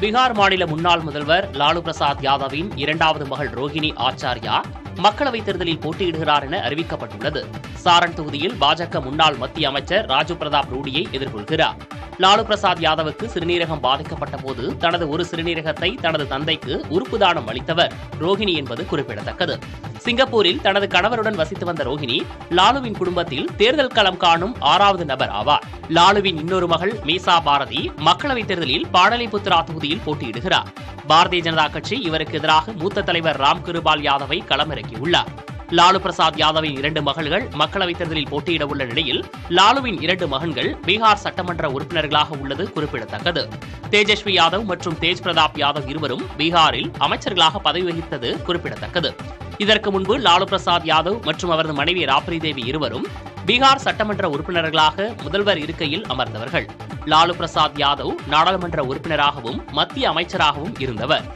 பீகார் மாநில முன்னாள் முதல்வர் லாலு பிரசாத் யாதவின் இரண்டாவது மகள் ரோஹிணி ஆச்சாரியா மக்களவைத் தேர்தலில் போட்டியிடுகிறார் என அறிவிக்கப்பட்டுள்ளது. சாரண் தொகுதியில் பாஜக முன்னாள் மத்திய அமைச்சர் ராஜு பிரதாப் ரூடியை எதிர்கொள்கிறார். லாலு பிரசாத் யாதவுக்கு சிறுநீரகம் பாதிக்கப்பட்ட போது தனது ஒரு சிறுநீரகத்தை தனது தந்தைக்கு உறுப்பு தானம் அளித்தவர் ரோஹிணி என்பது குறிப்பிடத்தக்கது. சிங்கப்பூரில் தனது கணவருடன் வசித்து வந்த ரோஹிணி லாலுவின் குடும்பத்தில் தேர்தல் களம் காணும் 6வது நபர் ஆவார். லாலுவின் இன்னொரு மகள் மீசா பாரதி மக்களவைத் தேர்தலில் பாடலிபுத்ரா தொகுதியில் போட்டியிடுகிறார். பாரதிய ஜனதா கட்சி இவருக்கு எதிராக மூத்த தலைவர் ராம் கிருபால் யாதவை களமிறக்கியுள்ளார். லாலு பிரசாத் யாதவின் 2 மகள்கள் மக்களவைத் தேர்தலில் போட்டியிட உள்ள நிலையில் லாலுவின் 2 மகன்கள் பீகார் சட்டமன்ற உறுப்பினர்களாக உள்ளது குறிப்பிடத்தக்கது. தேஜஸ்வி யாதவ் மற்றும் தேஜ் பிரதாப் யாதவ் இருவரும் பீகாரில் அமைச்சர்களாக பதவி வகித்தது குறிப்பிடத்தக்கது. இதற்கு முன்பு லாலு பிரசாத் யாதவ் மற்றும் அவரது மனைவி ராப்ரி தேவி இருவரும் பீகார் சட்டமன்ற உறுப்பினர்களாக முதல்வர் இருக்கையில் அமர்ந்தவர்கள். லாலு பிரசாத் யாதவ் நாடாளுமன்ற உறுப்பினராகவும் மத்திய அமைச்சராகவும் இருந்தவர்.